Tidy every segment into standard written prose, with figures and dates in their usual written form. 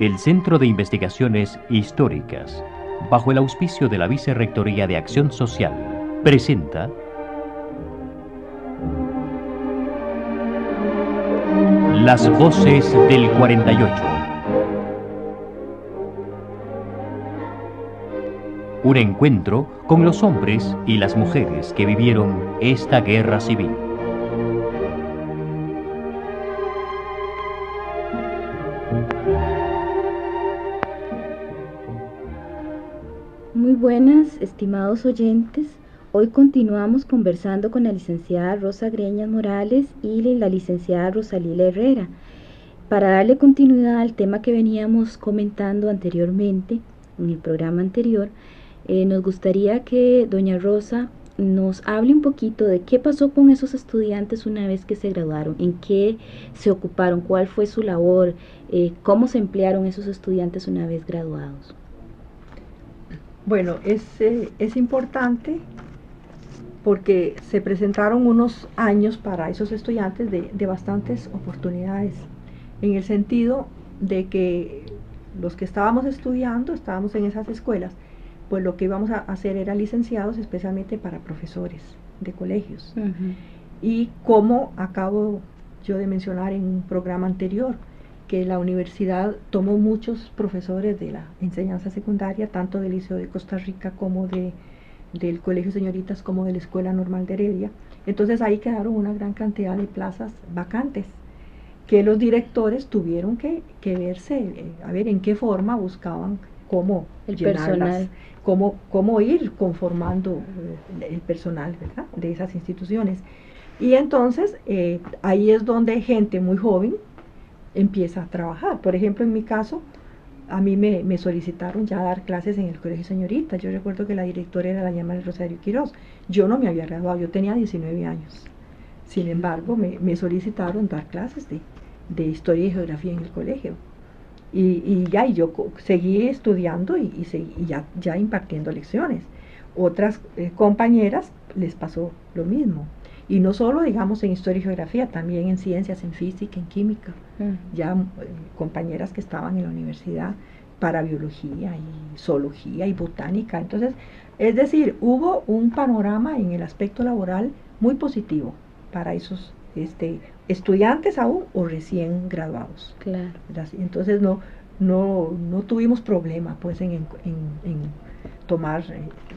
El Centro de Investigaciones Históricas, bajo el auspicio de la Vicerrectoría de Acción Social, presenta Las Voces del 48. Un encuentro con los hombres y las mujeres que vivieron esta guerra civil. Muy buenas, estimados oyentes. Hoy continuamos conversando con la licenciada Rosa Greñas Morales y la licenciada Rosalila Herrera para darle continuidad al tema que veníamos comentando anteriormente, en el programa anterior. Nos gustaría que doña Rosa nos hable un poquito de qué pasó con esos estudiantes una vez que se graduaron, en qué se ocuparon, cuál fue su labor, cómo se emplearon esos estudiantes una vez graduados. Bueno, es importante porque se presentaron unos años para esos estudiantes de bastantes oportunidades, en el sentido de que los que estábamos estudiando, estábamos en esas escuelas, pues lo que íbamos a hacer era licenciados especialmente para profesores de colegios. Y como acabo yo de mencionar en un programa anterior, que la universidad tomó muchos profesores de la enseñanza secundaria, tanto del Liceo de Costa Rica como del Colegio Señoritas, como de la Escuela Normal de Heredia. Entonces ahí quedaron una gran cantidad de plazas vacantes, que los directores tuvieron que verse, a ver en qué forma buscaban cómo llenarlas, cómo ir conformando el personal, ¿verdad?, de esas instituciones. Y entonces ahí es donde gente muy joven empieza a trabajar. Por ejemplo, en mi caso, a mí me solicitaron ya dar clases en el Colegio Señoritas. Yo recuerdo que la directora era la llamada Rosario Quiroz. Yo no me había graduado, yo tenía 19 años. Sin embargo, me solicitaron dar clases de historia y geografía en el colegio. Y yo seguí estudiando y ya impartiendo lecciones. Otras compañeras les pasó lo mismo. Y no solo, digamos, en historia y geografía, también en ciencias, en física, en química. Ya compañeras que estaban en la universidad para biología y zoología y botánica. Entonces, es decir, hubo un panorama en el aspecto laboral muy positivo para esos estudiantes aún o recién graduados. Claro. Entonces no tuvimos problema pues en tomar,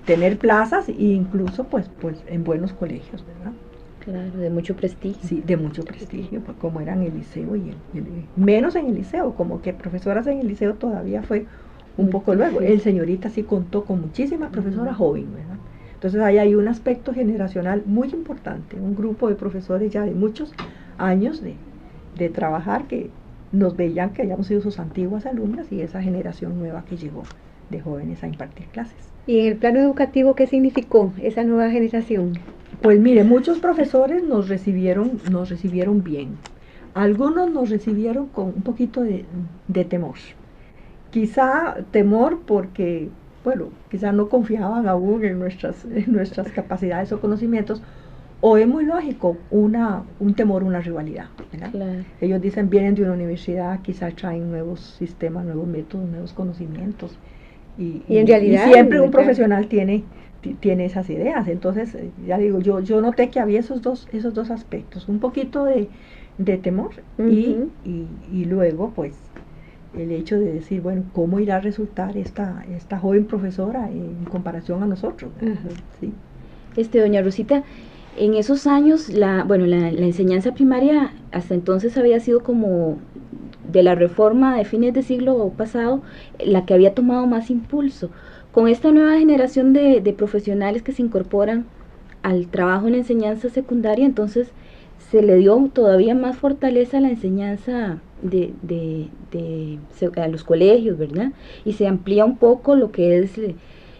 tener plazas e incluso pues en buenos colegios, ¿verdad? Claro, de mucho prestigio. Sí, de mucho prestigio, pues, como eran el liceo y menos en el liceo, como que profesoras en el liceo todavía fue un poco luego. El Señorita sí contó con muchísimas profesoras joven, ¿verdad? Entonces ahí hay un aspecto generacional muy importante, un grupo de profesores ya de muchos años de trabajar que nos veían que hayamos sido sus antiguas alumnas y esa generación nueva que llegó de jóvenes a impartir clases. ¿Y en el plano educativo qué significó esa nueva generación? Pues mire, muchos profesores nos recibieron bien. Algunos nos recibieron con un poquito de temor. Quizá temor porque, bueno, quizá no confiaban aún en nuestras capacidades o conocimientos, o es muy lógico, un temor, una rivalidad, ¿verdad? Claro. Ellos dicen, vienen de una universidad, quizá traen nuevos sistemas, nuevos métodos, nuevos conocimientos. Y en realidad, y siempre un profesional tiene esas ideas. Entonces, ya digo, yo noté que había esos dos aspectos, un poquito de temor y luego, pues, el hecho de decir, bueno, ¿cómo irá a resultar esta joven profesora en comparación a nosotros? ¿Sí? Doña Rosita, en esos años, la enseñanza primaria hasta entonces había sido como de la reforma de fines de siglo pasado, la que había tomado más impulso. Con esta nueva generación de profesionales que se incorporan al trabajo en la enseñanza secundaria, entonces se le dio todavía más fortaleza a la enseñanza a los colegios, ¿verdad? Y se amplía un poco lo que es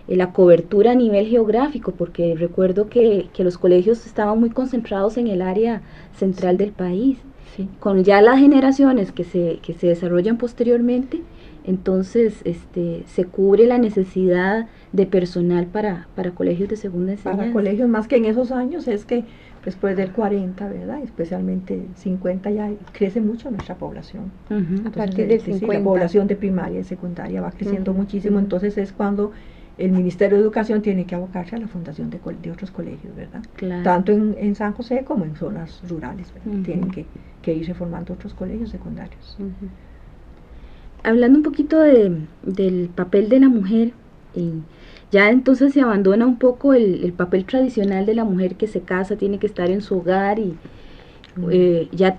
la cobertura a nivel geográfico, porque recuerdo que los colegios estaban muy concentrados en el área central del país. Sí. Con ya las generaciones que se desarrollan posteriormente, entonces se cubre la necesidad de personal para colegios de segunda enseñanza. Para colegios, más que en esos años, es que después del 40, ¿verdad? Especialmente 50 ya crece mucho nuestra población. A partir del 50. La población de primaria y secundaria va creciendo muchísimo, entonces es cuando el Ministerio de Educación tiene que abocarse a la fundación de otros colegios, ¿verdad? Claro. Tanto en San José como en zonas rurales, ¿verdad? Tienen que irse formando otros colegios secundarios. Hablando un poquito del papel de la mujer, ya entonces se abandona un poco el papel tradicional de la mujer que se casa, tiene que estar en su hogar y ya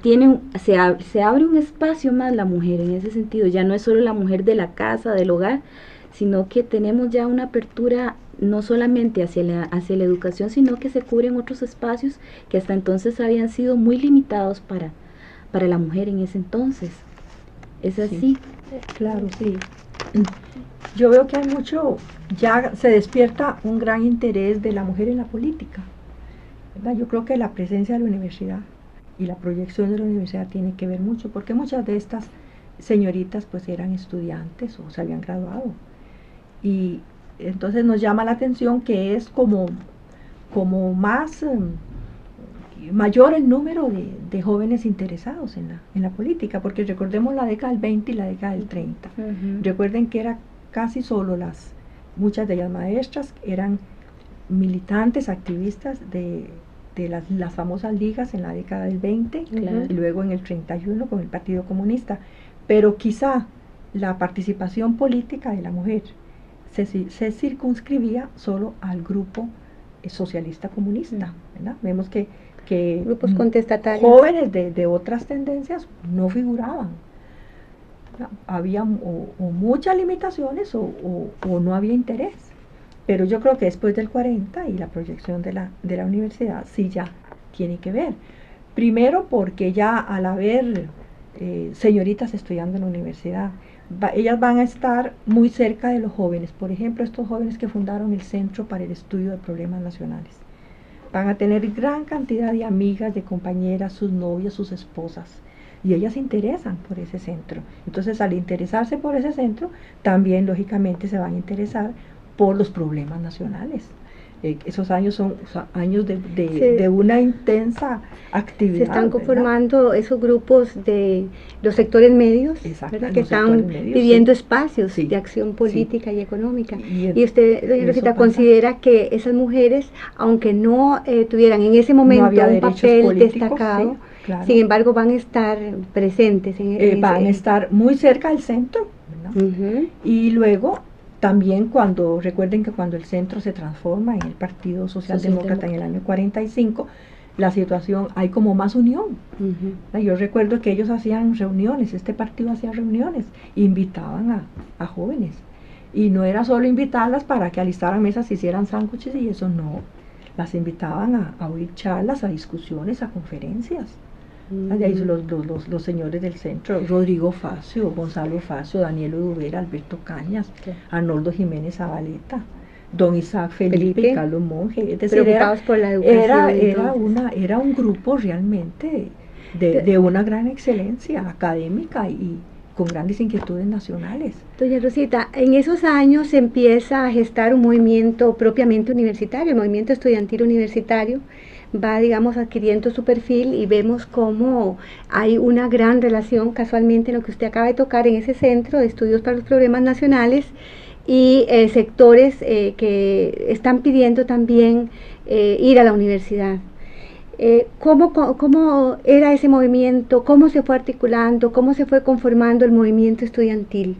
se abre un espacio más la mujer en ese sentido, ya no es solo la mujer de la casa, del hogar, sino que tenemos ya una apertura no solamente hacia la educación, sino que se cubren otros espacios que hasta entonces habían sido muy limitados para la mujer en ese entonces. ¿Es así? Sí, claro, sí. Yo veo que hay mucho, ya se despierta un gran interés de la mujer en la política, ¿verdad? Yo creo que la presencia de la universidad y la proyección de la universidad tiene que ver mucho, porque muchas de estas señoritas pues eran estudiantes o se habían graduado. Y entonces nos llama la atención que es como más mayor el número de jóvenes interesados en la política, porque recordemos la década del 20 y la década del 30. Recuerden que era casi solo muchas de ellas maestras eran militantes, activistas de las famosas ligas en la década del 20, y luego en el 31 con el Partido Comunista. Pero quizá la participación política de la mujer se circunscribía solo al grupo socialista comunista, ¿verdad? Vemos que grupos contestatarios, jóvenes de otras tendencias no figuraban. Había o muchas limitaciones o no había interés. Pero yo creo que después del 40 y la proyección de la universidad sí ya tiene que ver. Primero porque ya al haber señoritas estudiando en la universidad, ellas van a estar muy cerca de los jóvenes. Por ejemplo, estos jóvenes que fundaron el Centro para el Estudio de Problemas Nacionales van a tener gran cantidad de amigas, de compañeras, sus novias, sus esposas, y ellas se interesan por ese centro. Entonces, al interesarse por ese centro, también lógicamente se van a interesar por los problemas nacionales. Esos años son años de una intensa actividad. Se están conformando esos grupos de los sectores medios, ¿verdad? Que están pidiendo espacios de acción política y económica. Y usted, doña Rosita, considera que esas mujeres, aunque no tuvieran en ese momento un papel destacado, claro, sin embargo van a estar presentes. Van a estar muy cerca del centro, ¿verdad? Y luego también recuerden que cuando el centro se transforma en el Partido Socialdemócrata en el año 45, la situación, hay como más unión. Yo recuerdo que ellos hacían reuniones, este partido hacía reuniones, invitaban a jóvenes. Y no era solo invitarlas para que alistaran mesas, hicieran sándwiches y eso, no. Las invitaban a oír charlas, a discusiones, a conferencias. De ahí los señores del centro, Rodrigo Facio, Gonzalo Facio, Daniel Udubera, Alberto Cañas, Arnoldo Jiménez Zabaleta, don Isaac Felipe y Carlos Monge. Es decir, preocupados por la educación. Era un grupo realmente de una gran excelencia académica y con grandes inquietudes nacionales. Doña Rosita, en esos años se empieza a gestar un movimiento propiamente universitario, el movimiento estudiantil universitario va, digamos, adquiriendo su perfil y vemos cómo hay una gran relación casualmente en lo que usted acaba de tocar en ese centro de estudios para los problemas nacionales y sectores que están pidiendo también ir a la universidad. ¿Cómo era ese movimiento? ¿Cómo se fue articulando? ¿Cómo se fue conformando el movimiento estudiantil?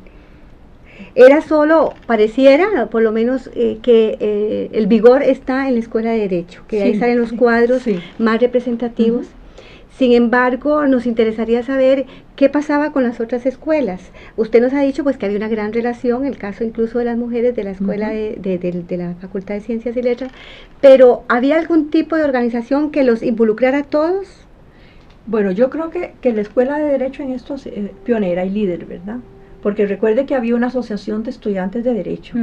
Era solo, pareciera, por lo menos, que el vigor está en la Escuela de Derecho, que ahí salen los cuadros más representativos. Sin embargo, nos interesaría saber qué pasaba con las otras escuelas. Usted nos ha dicho pues que había una gran relación, el caso incluso de las mujeres de la escuela de la Facultad de Ciencias y Letras, pero ¿había algún tipo de organización que los involucrara a todos? Bueno, yo creo que la Escuela de Derecho en esto es pionera y líder, ¿verdad? Porque recuerde que había una asociación de estudiantes de Derecho,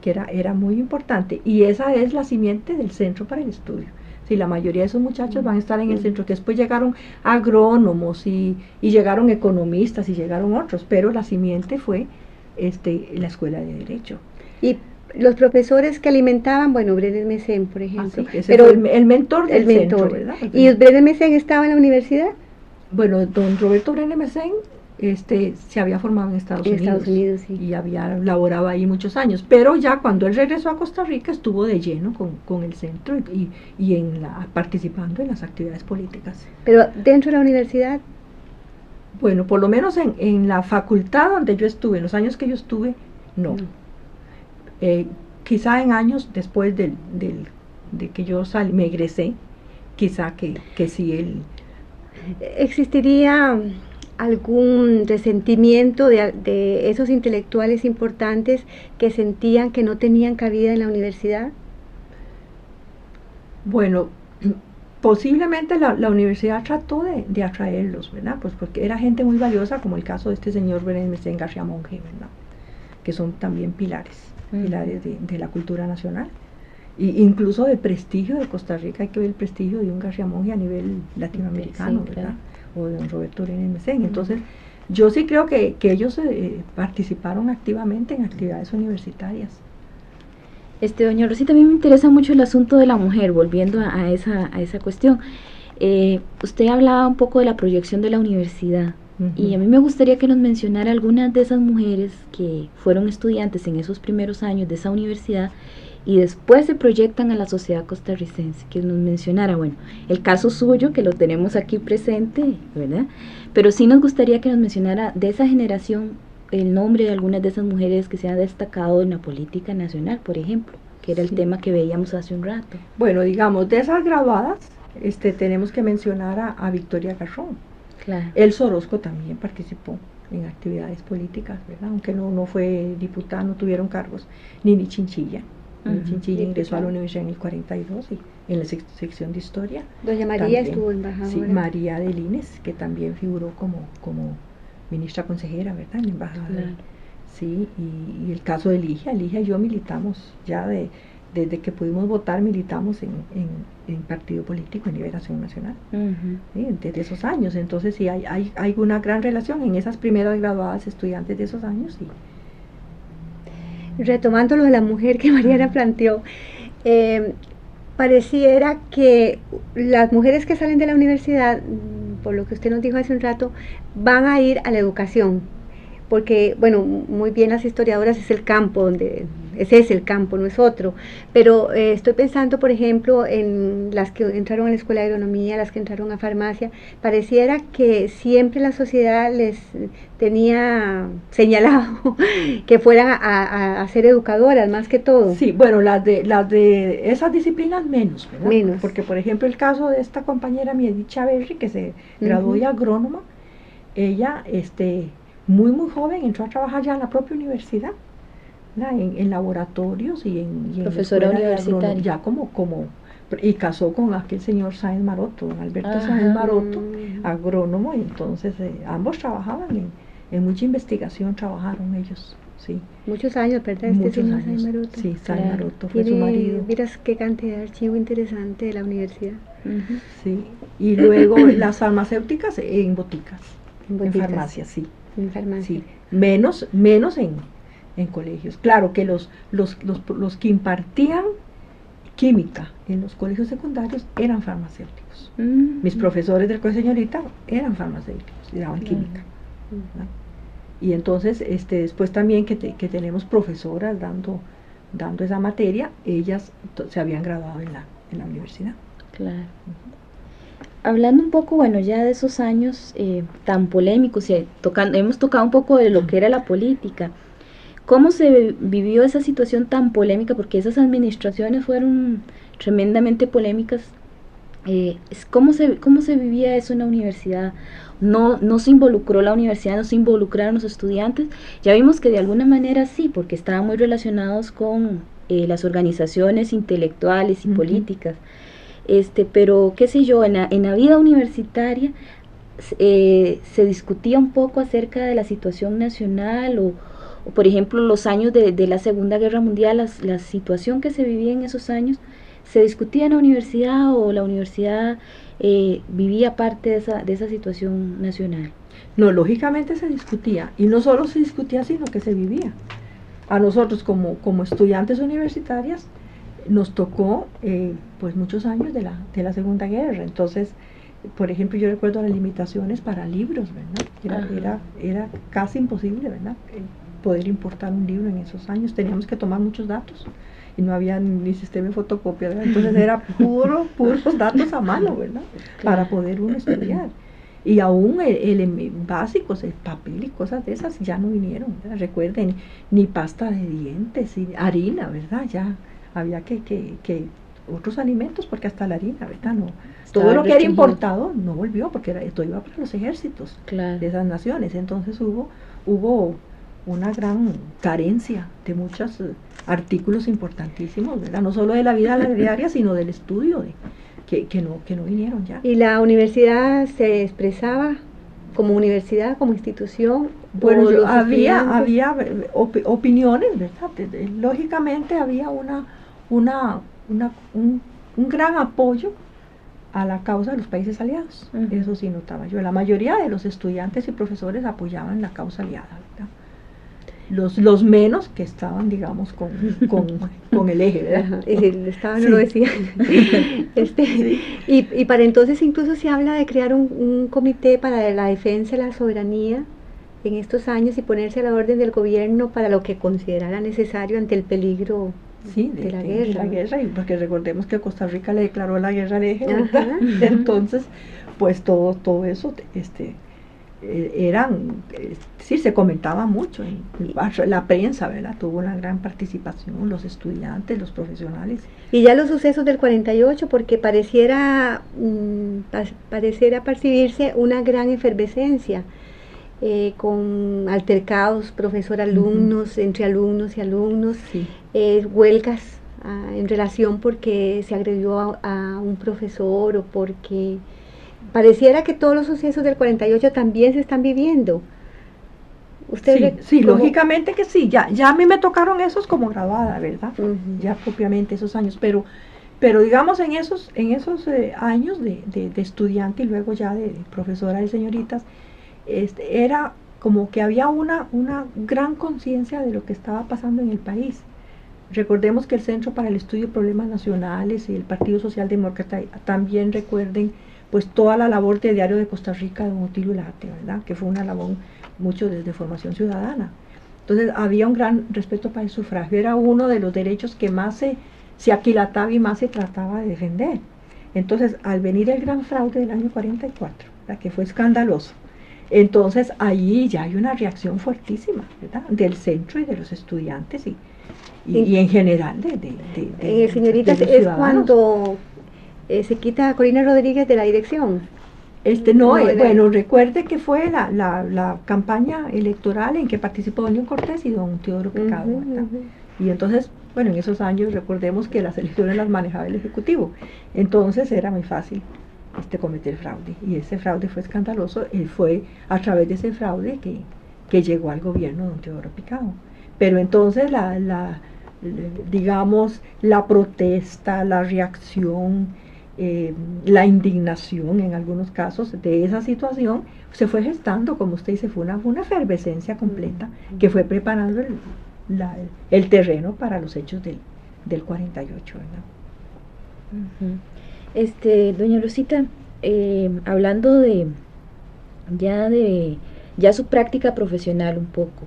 que era muy importante, y esa es la simiente del Centro para el Estudio. Sí, la mayoría de esos muchachos van a estar en el centro, que después llegaron agrónomos y llegaron economistas y llegaron otros, pero la simiente fue la Escuela de Derecho. Y los profesores que alimentaban, bueno, Brenes Mesén, por ejemplo. Sí, ese fue el mentor del centro, ¿verdad? ¿Y Brenes Mesén estaba en la universidad? Bueno, don Roberto Brenes Mesén se había formado en Estados Unidos, sí. Y había laborado ahí muchos años, pero ya cuando él regresó a Costa Rica estuvo de lleno con el centro y participando en las actividades políticas. Pero dentro de la universidad. Bueno, por lo menos en la facultad donde yo estuve, en los años que yo estuve, no. Quizá en años después de que yo me egresé, quizá que sí él. ¿Existiría algún resentimiento de esos intelectuales importantes que sentían que no tenían cabida en la universidad? Bueno, posiblemente la universidad trató de atraerlos, ¿verdad? Pues porque era gente muy valiosa, como el caso de este señor Brenes Mesén García Monge, ¿verdad? Que son también pilares de la cultura nacional. Incluso del prestigio de Costa Rica, hay que ver el prestigio de un García Monge a nivel latinoamericano, sí, ¿verdad? O de don Roberto Brenes Mesén. Entonces, yo sí creo que ellos participaron activamente en actividades universitarias. Doña Rosita, a mí me interesa mucho el asunto de la mujer, volviendo a esa cuestión. Usted hablaba un poco de la proyección de la universidad, y a mí me gustaría que nos mencionara algunas de esas mujeres que fueron estudiantes en esos primeros años de esa universidad y después se proyectan a la sociedad costarricense, que nos mencionara, bueno, el caso suyo, que lo tenemos aquí presente, ¿verdad? Pero sí nos gustaría que nos mencionara de esa generación el nombre de algunas de esas mujeres que se han destacado en la política nacional, por ejemplo, que era el tema que veíamos hace un rato. Bueno, digamos, de esas graduadas, tenemos que mencionar a Victoria Garrón. Claro. Elsa Orozco también participó en actividades políticas, ¿verdad? Aunque no fue diputada, no tuvieron cargos. Nini Chinchilla. Chinchilla ingresó a la universidad en el 42 y en la sección de historia. Doña María también estuvo embajadora. Sí, María de Lines, que también figuró como ministra consejera, ¿verdad? En la embajada. Claro. Sí, y el caso de Ligia y yo militamos ya desde que pudimos votar, militamos en partido político, en Liberación Nacional, ¿sí? Desde esos años. Entonces sí, hay una gran relación en esas primeras graduadas estudiantes de esos años. Sí. Retomando lo de la mujer que Mariana planteó, pareciera que las mujeres que salen de la universidad, por lo que usted nos dijo hace un rato, van a ir a la educación, porque, bueno, muy bien las historiadoras es el campo, ese es el campo, no es otro, pero estoy pensando, por ejemplo, en las que entraron a la escuela de agronomía, las que entraron a farmacia, pareciera que siempre la sociedad les tenía señalado que fueran a ser educadoras, más que todo. Sí, bueno, las de esas disciplinas menos, ¿verdad? Menos. Porque, por ejemplo, el caso de esta compañera Miedith Chaverri, que se graduó de agrónoma, ella, muy joven entró a trabajar ya en la propia universidad, en laboratorios y en profesora universitaria, ya como y casó con aquel señor Sáenz Maroto, don Alberto Sáenz Maroto, agrónomo, y entonces ambos trabajaban en mucha investigación, trabajaron ellos, sí. Muchos años, ¿verdad? Muchos años. Sáenz Maroto. Sí, Sáenz Maroto fue su marido. Miras qué cantidad de archivo interesante de la universidad. Sí, y luego las farmacéuticas en boticas, en farmacias, sí. En farmacia. Sí, menos en colegios. Claro que los que impartían química en los colegios secundarios eran farmacéuticos. Mis profesores del colegio señorita eran farmacéuticos y daban química. Y entonces después también que tenemos profesoras dando esa materia, ellas se habían graduado en la universidad. Claro. Hablando un poco, bueno, ya de esos años tan polémicos, hemos tocado un poco de lo que era la política. ¿Cómo se vivió esa situación tan polémica? Porque esas administraciones fueron tremendamente polémicas. ¿Cómo se vivía eso en la universidad? No se involucró la universidad, no se involucraron los estudiantes. Ya vimos que de alguna manera sí, porque estaban muy relacionados con las organizaciones intelectuales y políticas. Pero qué sé yo, en la vida universitaria se discutía un poco acerca de la situación nacional o por ejemplo los años de la Segunda Guerra Mundial, la situación que se vivía en esos años, ¿se discutía en la universidad o la universidad vivía parte de esa situación nacional? No, lógicamente se discutía, y no solo se discutía, sino que se vivía. a nosotros como estudiantes universitarias nos tocó pues muchos años de la Segunda Guerra. Entonces, por ejemplo, yo recuerdo las limitaciones para libros, ¿verdad? Era casi imposible, ¿verdad? Poder importar un libro en esos años. Teníamos que tomar muchos datos y no había ni sistema de fotocopia, ¿verdad? Entonces era puros datos a mano, ¿verdad? Para poder uno estudiar. Y aún básicos, el papel y cosas de esas ya no vinieron, ¿verdad? Recuerden, ni pasta de dientes, y harina, ¿verdad? Ya había que otros alimentos, porque hasta la harina, ¿verdad? No, todo lo que era importado no volvió, porque esto iba para los ejércitos de esas naciones. Entonces hubo una gran carencia de muchos artículos importantísimos, ¿verdad? No solo de la vida diaria, sino del estudio, que no vinieron ya. ¿Y la universidad se expresaba como universidad, como institución? Bueno, había opiniones, ¿verdad? Lógicamente había un gran apoyo a la causa de los países aliados. Eso sí notaba yo. La mayoría de los estudiantes y profesores apoyaban la causa aliada, ¿verdad? Los menos que estaban, digamos, con el eje, ¿verdad? Y si estaban, no lo decían. Sí. Y para entonces incluso se habla de crear un comité para la defensa de la soberanía en estos años y ponerse a la orden del gobierno para lo que considerara necesario ante el peligro de la guerra. Y porque recordemos que Costa Rica le declaró la guerra al eje, ¿verdad? Entonces, pues todo eso, se comentaba mucho en la prensa, ¿verdad? Tuvo una gran participación, los estudiantes, los profesionales. Y ya los sucesos del 48, porque pareciera percibirse una gran efervescencia, con altercados profesor-alumnos, entre alumnos y alumnos, huelgas en relación porque se agredió a un profesor o porque pareciera que todos los sucesos del 48 también se están viviendo. Sí, lógicamente que sí, ya a mí me tocaron esos como graduada, ¿verdad? Ya propiamente esos años, pero digamos en esos años de estudiante y luego ya de profesora de señoritas, era como que había una gran conciencia de lo que estaba pasando en el país. Recordemos que el Centro para el Estudio de Problemas Nacionales y el Partido Socialdemócrata también recuerden pues toda la labor de Diario de Costa Rica de don Otilio Late, ¿verdad? Que fue una labor mucho desde formación ciudadana. Entonces había un gran respeto para el sufragio, era uno de los derechos que más se aquilataba y más se trataba de defender. Entonces al venir el gran fraude del año 44, ¿verdad? Que fue escandaloso, entonces ahí ya hay una reacción fuertísima, ¿verdad? Del centro y de los estudiantes y en general señoritas, de los es cuando se quita a Corina Rodríguez de la dirección. Bueno, recuerde que fue la campaña electoral en que participó don León Cortés y don Teodoro Picado, ¿verdad? Y entonces, bueno, en esos años recordemos que las elecciones las manejaba el Ejecutivo, entonces era muy fácil cometer fraude, y ese fraude fue escandaloso, y fue a través de ese fraude que llegó al gobierno don Teodoro Picado. Pero entonces digamos, la protesta, la reacción, la indignación en algunos casos de esa situación se fue gestando, como usted dice, fue una efervescencia completa que fue preparando el terreno para los hechos del 48, ¿verdad? Doña Rosita, hablando de su práctica profesional un poco,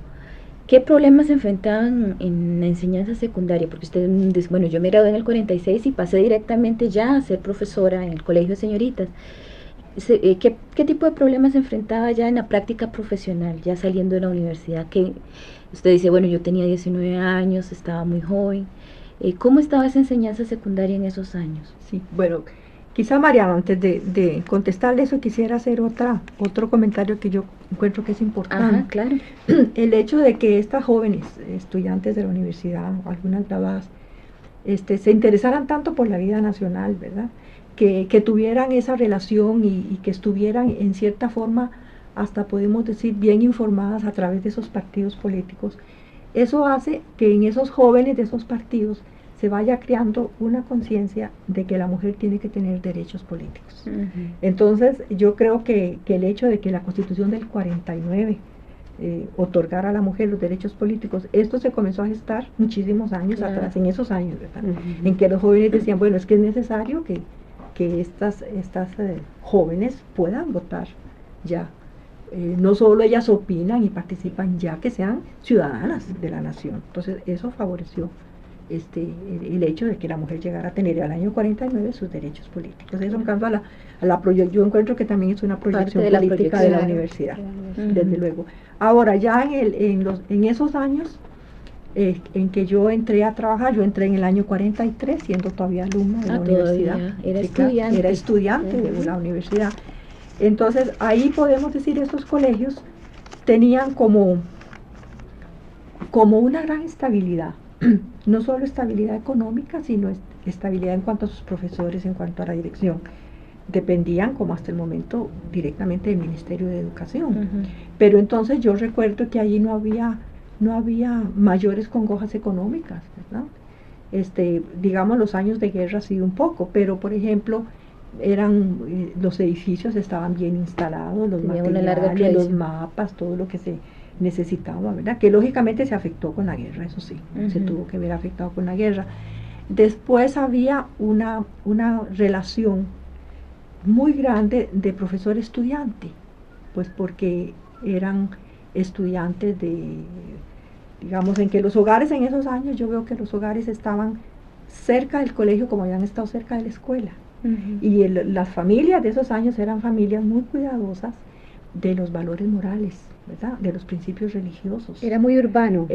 ¿qué problemas se enfrentaban en la enseñanza secundaria? Porque usted dice, bueno, yo me gradué en el 46 y pasé directamente ya a ser profesora en el colegio de señoritas. ¿Qué tipo de problemas se enfrentaba ya en la práctica profesional, ya saliendo de la universidad? Que usted dice, bueno, yo tenía 19 años, estaba muy joven. ¿Cómo estaba esa enseñanza secundaria en esos años? Sí, bueno, quizá Mariano, antes de contestarle eso, quisiera hacer otro comentario que yo encuentro que es importante. Ajá, claro. El hecho de que estas jóvenes estudiantes de la universidad, algunas graduadas, se interesaran tanto por la vida nacional, ¿verdad? Que tuvieran esa relación y que estuvieran en cierta forma, hasta podemos decir, bien informadas a través de esos partidos políticos. Eso hace que en esos jóvenes de esos partidos se vaya creando una conciencia de que la mujer tiene que tener derechos políticos. Entonces yo creo que el hecho de que la Constitución del 49 otorgar a la mujer los derechos políticos. Esto se comenzó a gestar muchísimos años atrás, en esos años, ¿verdad? En que los jóvenes decían, bueno, es que es necesario que estas jóvenes puedan votar ya. No solo ellas opinan y participan, ya que sean ciudadanas de la nación. Entonces eso favoreció el hecho de que la mujer llegara a tener al año 49 sus derechos políticos. Eso en cuanto a la proyección, yo encuentro que también es una proyección política de la universidad, desde luego. Ahora, ya en esos años en que yo entré a trabajar, yo entré en el año 43, siendo todavía alumna de la universidad. Era estudiante. Era estudiante de la universidad. Entonces, ahí podemos decir, estos colegios tenían como una gran estabilidad. No solo estabilidad económica, sino estabilidad en cuanto a sus profesores, en cuanto a la dirección. Dependían, como hasta el momento, directamente del Ministerio de Educación. Pero entonces yo recuerdo que allí no había mayores congojas económicas, ¿verdad? Digamos, los años de guerra sí un poco, pero por ejemplo, los edificios estaban bien instalados, los materiales, los mapas, todo lo que se necesitaba, ¿verdad? Que lógicamente se afectó con la guerra, eso sí, se tuvo que ver afectado con la guerra. Después había una relación muy grande de profesor-estudiante, pues porque eran estudiantes digamos, en que los hogares en esos años, yo veo que los hogares estaban cerca del colegio como habían estado cerca de la escuela. Y las familias de esos años eran familias muy cuidadosas de los valores morales, ¿verdad? De los principios religiosos. Era muy urbano.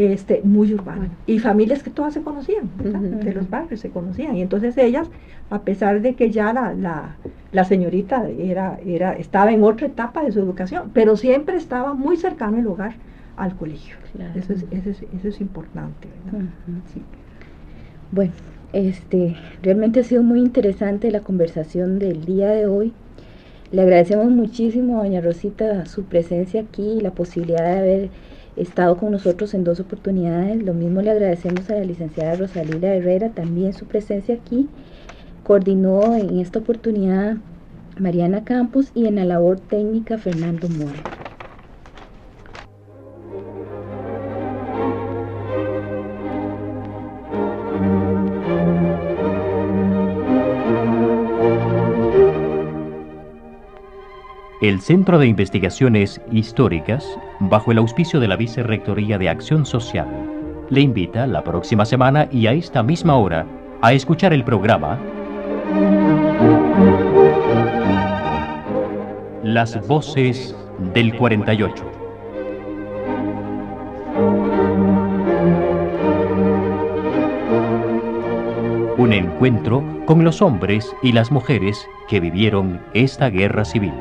Muy urbano. Y familias que todas se conocían, ¿verdad? De los barrios se conocían. Y entonces ellas, a pesar de que ya la señorita estaba en otra etapa de su educación, pero siempre estaba muy cercano el hogar al colegio. Claro. Eso es importante, ¿verdad? Sí. Bueno, realmente ha sido muy interesante la conversación del día de hoy. Le agradecemos muchísimo a doña Rosita su presencia aquí y la posibilidad de haber estado con nosotros en 2 oportunidades. Lo mismo le agradecemos a la licenciada Rosalila Herrera también su presencia aquí. Coordinó en esta oportunidad Mariana Campos y en la labor técnica Fernando Mora. El Centro de Investigaciones Históricas, bajo el auspicio de la Vicerrectoría de Acción Social, le invita la próxima semana y a esta misma hora a escuchar el programa Las Voces del 48. Un encuentro con los hombres y las mujeres que vivieron esta guerra civil.